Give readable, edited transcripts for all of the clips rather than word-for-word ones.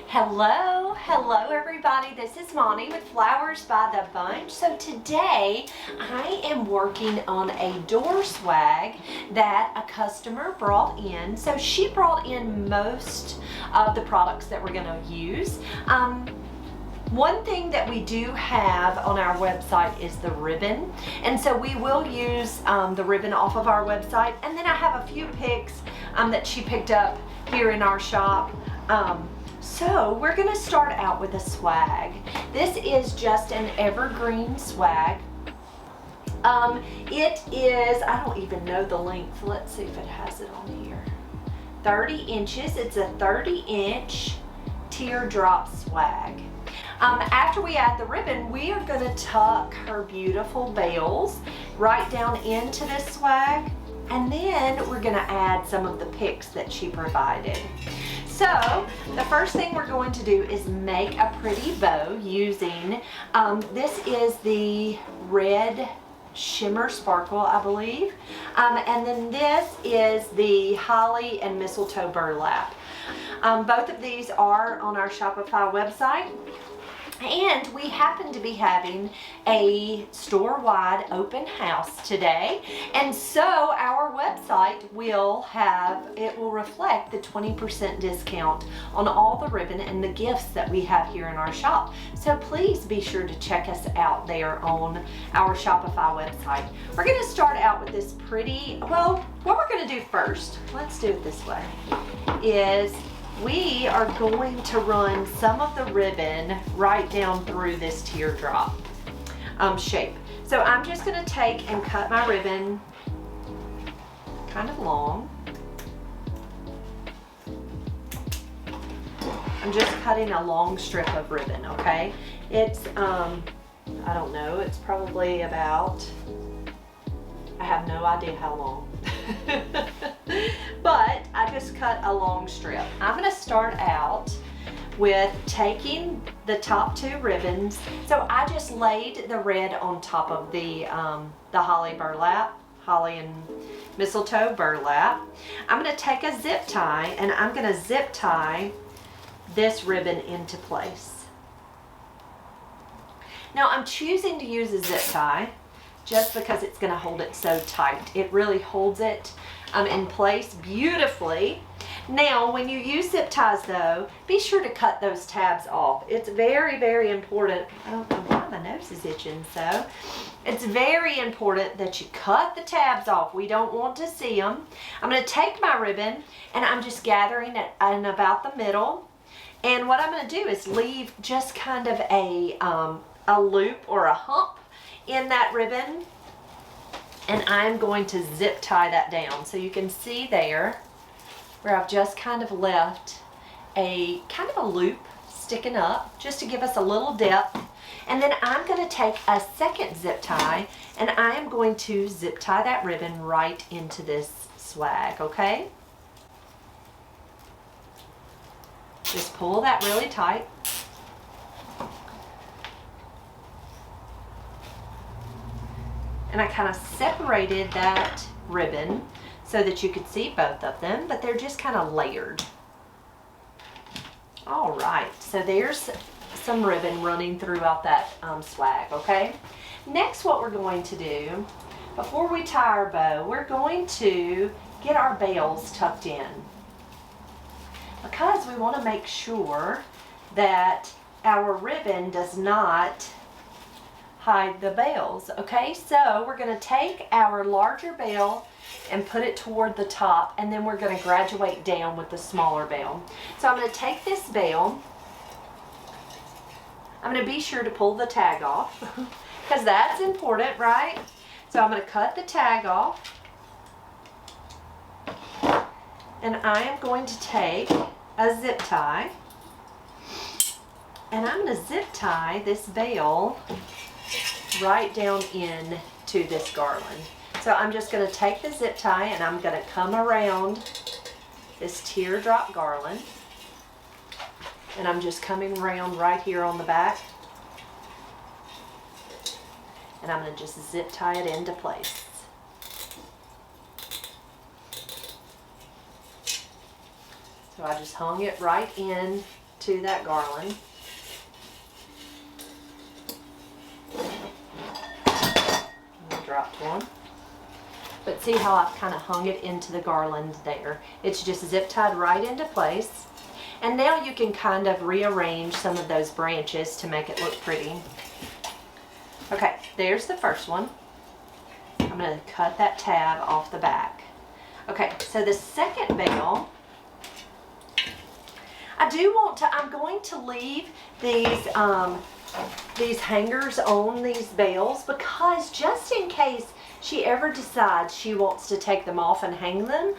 Hello everybody. This is Monty with Flowers by the Bunch. So today I am working on a door swag that a customer brought in. So she brought in most of the products that we're going to use. One thing that we do have on our website is the ribbon, and so we will use the ribbon off of our website, and then I have a few pics that she picked up here in our shop. So we're going to start out with a swag. This is just an evergreen swag. It is, I don't even know the length, let's see if it has it on here, 30 inches. It's a 30-inch teardrop swag. After we add the ribbon, we are going to tuck her beautiful bells right down into this swag, and then we're going to add some of the picks that she provided. So the first thing we're going to do is make a pretty bow using, this is the red shimmer sparkle, I believe, and then this is the holly and mistletoe burlap. Both of these are on our Shopify website. And we happen to be having a store-wide open house today, and so our website will reflect the 20% discount on all the ribbon and the gifts that we have here in our shop. So please be sure to check us out there on our Shopify website. We're going to start out with this pretty, well, what we're going to do first, let's do it this way, is we are going to run some of the ribbon right down through this teardrop shape. So I'm just going to take and cut my ribbon kind of long. I'm just cutting a long strip of ribbon, okay? It's, I don't know, it's probably about, I have no idea how long. But I just cut a long strip. I'm going to start out with taking the top two ribbons. So I just laid the red on top of the holly burlap, holly and mistletoe burlap. I'm going to take a zip tie and I'm going to zip tie this ribbon into place. Now I'm choosing to use a zip tie just because it's going to hold it so tight. It really holds it in place beautifully. Now when you use zip ties though, be sure to cut those tabs off. It's very, very important. I don't know why my nose is itching, so it's very important that you cut the tabs off. We don't want to see them. I'm going to take my ribbon and I'm just gathering it in about the middle, and what I'm going to do is leave just kind of a loop or a hump in that ribbon, and I'm going to zip tie that down. So you can see there where I've just kind of left a kind of a loop sticking up just to give us a little depth. And then I'm going to take a second zip tie and I am going to zip tie that ribbon right into this swag, okay? Just pull that really tight. And I kind of separated that ribbon so that you could see both of them, but they're just kind of layered. All right, so there's some ribbon running throughout that swag, okay? Next, what we're going to do, before we tie our bow, we're going to get our bells tucked in, because we want to make sure that our ribbon does not hide the bells, okay? So we're going to take our larger bell and put it toward the top, and then we're going to graduate down with the smaller bell. So I'm going to take this bell, I'm going to be sure to pull the tag off because that's important, right? So I'm going to cut the tag off, and I am going to take a zip tie, and I'm going to zip tie this bell right down in to this garland. So I'm just going to take the zip tie and I'm going to come around this teardrop garland, and I'm just coming around right here on the back, and I'm going to just zip tie it into place. So I just hung it right in to that garland. I dropped one. But see how I've kind of hung it into the garland there. It's just zip tied right into place. And now you can kind of rearrange some of those branches to make it look pretty. Okay, there's the first one. I'm going to cut that tab off the back. Okay, so the second bale, I'm going to leave these hangers on these bales, because just in case she ever decides she wants to take them off and hang them,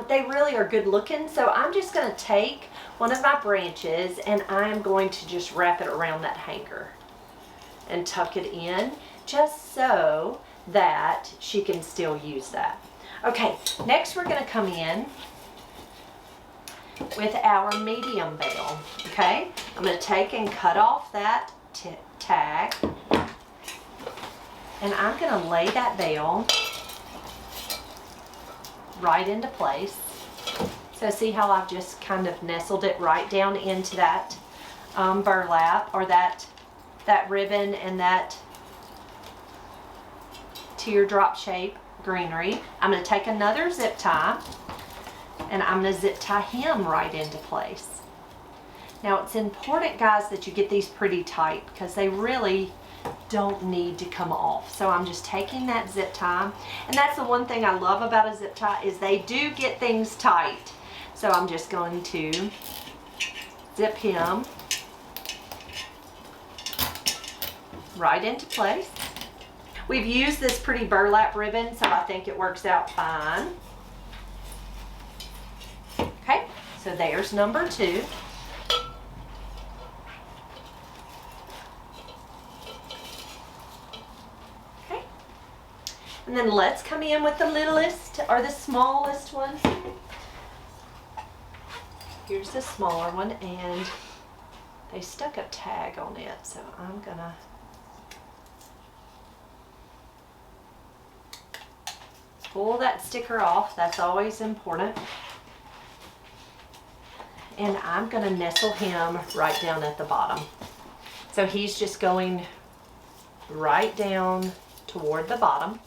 they really are good looking. So I'm just going to take one of my branches and I'm going to just wrap it around that hanger and tuck it in, just so that she can still use that. Okay, next we're going to come in with our medium bale. Okay, I'm going to take and cut off that tag, and I'm going to lay that bale right into place. So see how I've just kind of nestled it right down into that burlap, or that ribbon and that teardrop shape greenery. I'm going to take another zip tie and I'm going to zip tie him right into place. Now it's important, guys, that you get these pretty tight, because they really don't need to come off. So I'm just taking that zip tie, and that's the one thing I love about a zip tie, is they do get things tight. So I'm just going to zip him right into place. We've used this pretty burlap ribbon, so I think it works out fine. Okay, so there's number 2. Okay, and then let's come in with the littlest, or the smallest one. Here's the smaller one, and they stuck a tag on it, so I'm gonna pull that sticker off. That's always important. And I'm gonna nestle him right down at the bottom. So he's just going right down toward the bottom.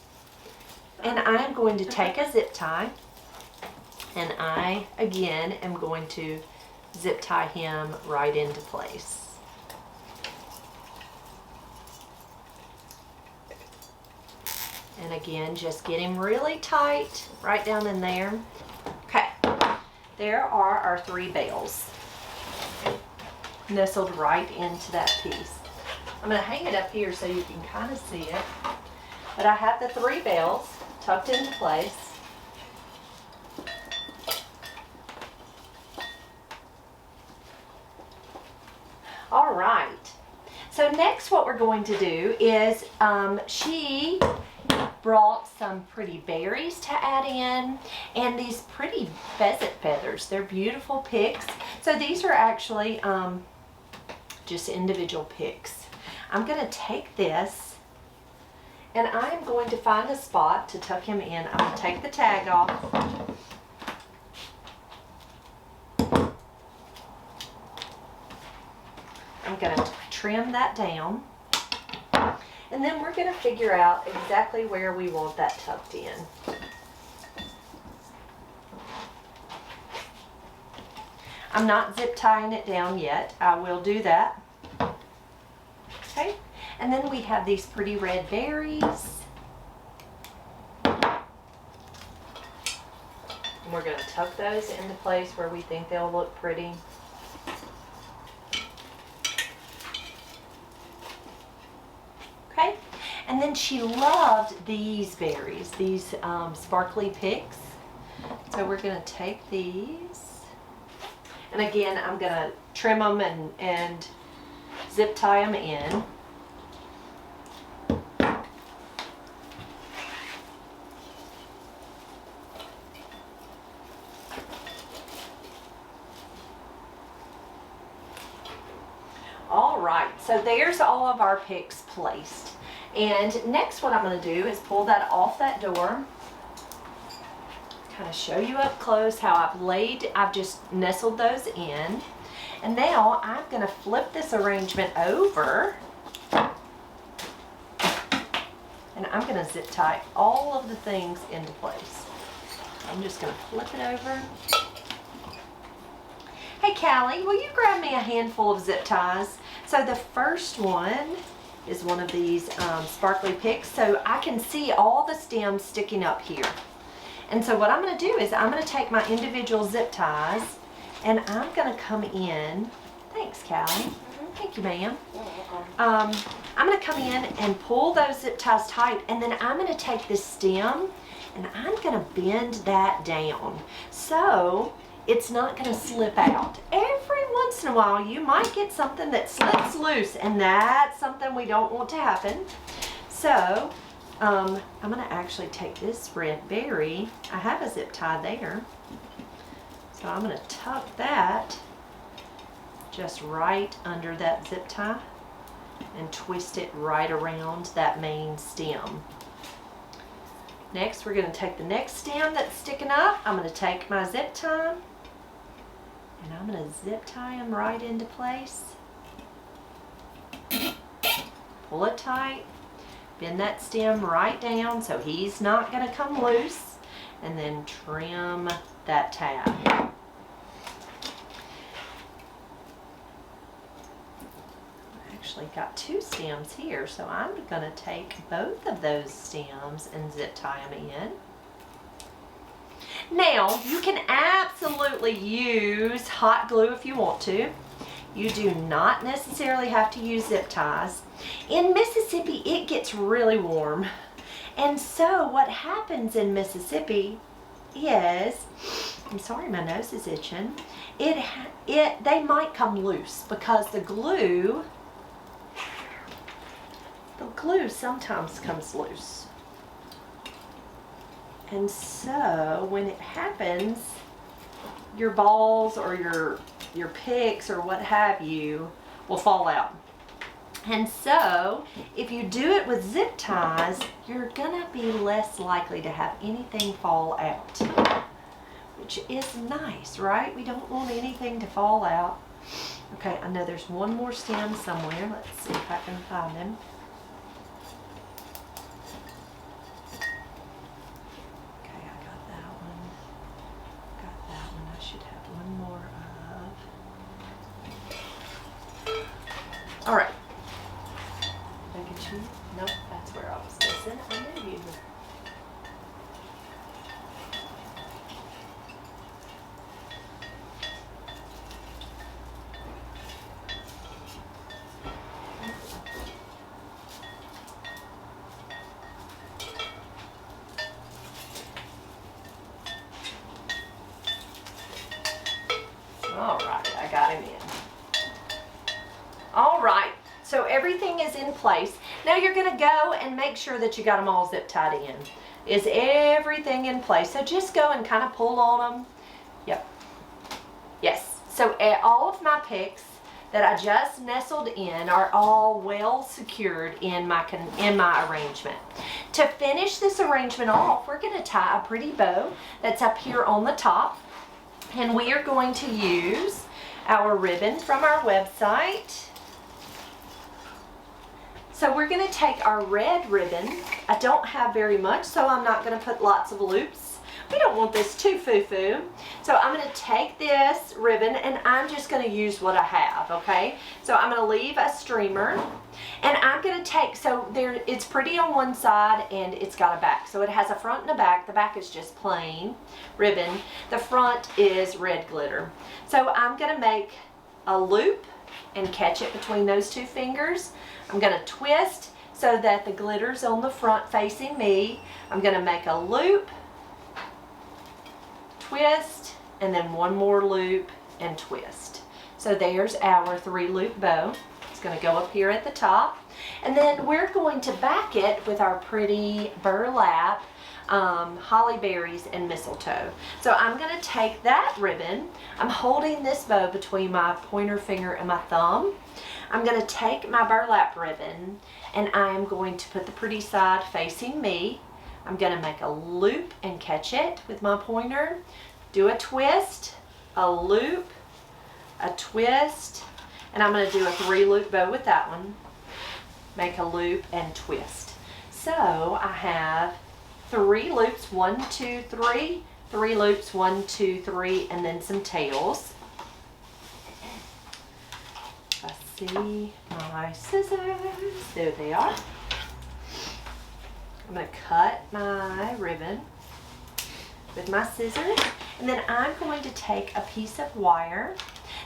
And I'm going to take a zip tie, and I, again, am going to zip tie him right into place. And again, just get him really tight right down in there. Okay, there are our 3 bales nestled right into that piece. I'm going to hang it up here so you can kind of see it. But I have the 3 bales tucked into place. All right, so next what we're going to do is, she brought some pretty berries to add in, and these pretty pheasant feathers. They're beautiful picks. So these are actually just individual picks. I'm going to take this, and I'm going to find a spot to tuck him in. I'm going to take the tag off. I'm going to trim that down, and then we're going to figure out exactly where we want that tucked in. I'm not zip tying it down yet. I will do that. Okay, and then we have these pretty red berries. And we're going to tuck those into place where we think they'll look pretty. Okay, and then she loved these berries, these sparkly picks. So we're going to take these, and again, I'm going to trim them and zip tie them in. All right, so there's all of our picks placed. And next what I'm going to do is pull that off that door. Kind of show you up close how I've just nestled those in. And now I'm going to flip this arrangement over. And I'm going to zip tie all of the things into place. I'm just going to flip it over. Hey Callie, will you grab me a handful of zip ties? So the first one is one of these sparkly picks, so I can see all the stems sticking up here. And so what I'm going to do is I'm going to take my individual zip ties and I'm going to come in. Thanks, Callie. Thank you, ma'am. I'm going to come in and pull those zip ties tight, and then I'm going to take this stem and I'm going to bend that down so it's not going to slip out. Every once in a while you might get something that slips loose, and that's something we don't want to happen. So I'm going to actually take this red berry. I have a zip tie there. So I'm going to tuck that just right under that zip tie and twist it right around that main stem. Next, we're going to take the next stem that's sticking up. I'm going to take my zip tie and I'm going to zip tie them right into place. Pull it tight. Bend that stem right down so he's not going to come loose, and then trim that tab. Actually got two stems here, so I'm going to take both of those stems and zip tie them in. Now you can absolutely use hot glue if you want to. You do not necessarily have to use zip ties. In Mississippi it gets really warm, and so what happens in Mississippi is, I'm sorry, my nose is itching, they might come loose because the glue sometimes comes loose. And so when it happens, your balls or your picks or what have you will fall out. And so if you do it with zip ties, you're gonna be less likely to have anything fall out, which is nice, right? We don't want anything to fall out. Okay, I know there's one more stem somewhere. Let's see if I can find him. All right. Did I get you? Nope, that's where I was missing. I knew you. All right, I got him in. All right, so everything is in place. Now you're gonna go and make sure that you got them all zip tied in. Is everything in place? So just go and kind of pull on them. Yep. Yes, so all of my picks that I just nestled in are all well secured in my arrangement. To finish this arrangement off, we're gonna tie a pretty bow that's up here on the top, and we are going to use our ribbon from our website. So we're going to take our red ribbon. I don't have very much, so I'm not going to put lots of loops. We don't want this too foo-foo. So I'm going to take this ribbon and I'm just going to use what I have, okay? So I'm going to leave a streamer, and I'm going to take, so there, it's pretty on one side and it's got a back. So it has a front and a back. The back is just plain ribbon. The front is red glitter. So I'm going to make a loop and catch it between those two fingers. I'm going to twist so that the glitter's on the front facing me. I'm going to make a loop, twist, and then one more loop and twist. So there's our 3-loop bow. It's going to go up here at the top. And then we're going to back it with our pretty burlap, holly berries and mistletoe. So I'm going to take that ribbon. I'm holding this bow between my pointer finger and my thumb. I'm going to take my burlap ribbon and I'm going to put the pretty side facing me. I'm going to make a loop and catch it with my pointer, do a twist, a loop, a twist, and I'm going to do a 3-loop bow with that one. Make a loop and twist. So I have 3 loops, 1, 2, 3, 3 loops, 1, 2, 3, and then some tails. I see my scissors. There they are. I'm going to cut my ribbon with my scissors, and then I'm going to take a piece of wire.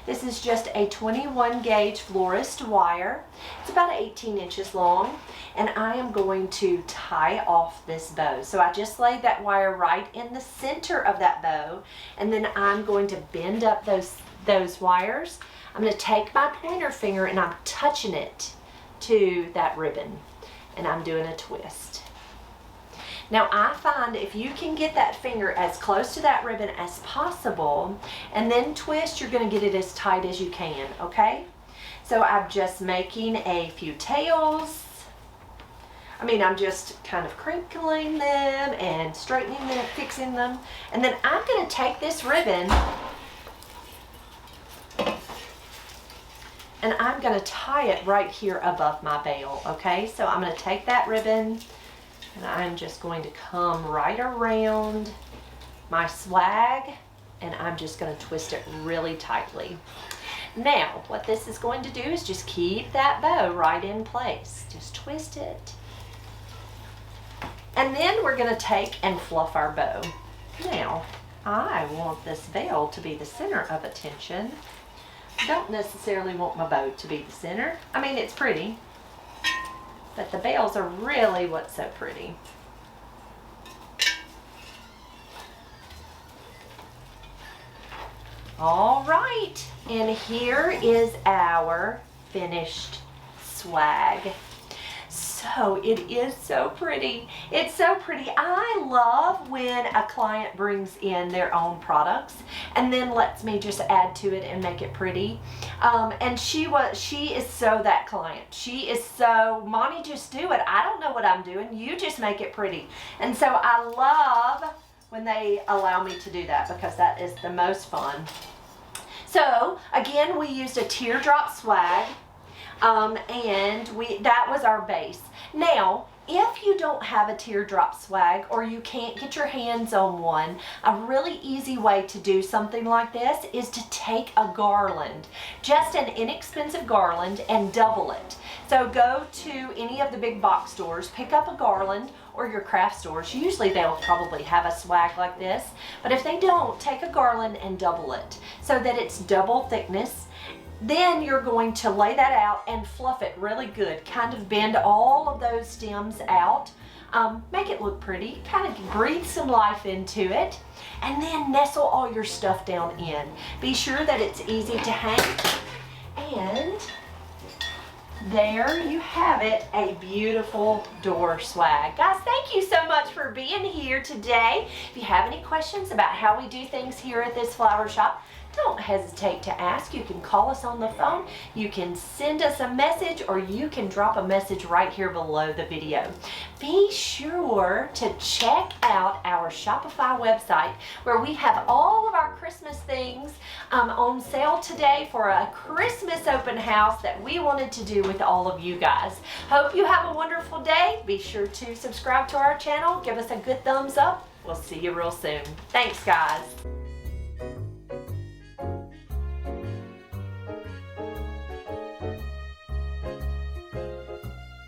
This is just a 21 gauge florist wire. It's about 18 inches long, and I am going to tie off this bow. So I just laid that wire right in the center of that bow, and then I'm going to bend up those wires. I'm going to take my pointer finger and I'm touching it to that ribbon, and I'm doing a twist. Now I find if you can get that finger as close to that ribbon as possible and then twist, you're going to get it as tight as you can, okay? So I'm just making a few tails. I'm just kind of crinkling them and straightening them, fixing them. And then I'm going to take this ribbon and I'm going to tie it right here above my veil, okay? So I'm going to take that ribbon and I'm just going to come right around my swag, and I'm just going to twist it really tightly. Now, what this is going to do is just keep that bow right in place. Just twist it. And then we're going to take and fluff our bow. Now, I want this veil to be the center of attention. I don't necessarily want my bow to be the center. It's pretty, but the veils are really what's so pretty. All right, and here is our finished swag. So it is so pretty. It's so pretty. I love when a client brings in their own products and then lets me just add to it and make it pretty. And she is so that client. She is so, Mommy, just do it. I don't know what I'm doing. You just make it pretty. And so I love when they allow me to do that, because that is the most fun. So again, we used a teardrop swag. And that was our base. Now, if you don't have a teardrop swag or you can't get your hands on one, a really easy way to do something like this is to take a garland, just an inexpensive garland, and double it. So go to any of the big box stores, pick up a garland, or your craft stores. Usually they'll probably have a swag like this, but if they don't, take a garland and double it so that it's double thickness. Then you're going to lay that out and fluff it really good. Kind of bend all of those stems out. Make it look pretty. Kind of breathe some life into it. And then nestle all your stuff down in. Be sure that it's easy to hang. And there you have it, a beautiful door swag. Guys, thank you so much for being here today. If you have any questions about how we do things here at this flower shop, don't hesitate to ask. You can call us on the phone, you can send us a message, or you can drop a message right here below the video. Be sure to check out our Shopify website, where we have all of our Christmas things on sale today for a Christmas open house that we wanted to do with all of you guys. Hope you have a wonderful day. Be sure to subscribe to our channel, give us a good thumbs up. We'll see you real soon. Thanks, guys.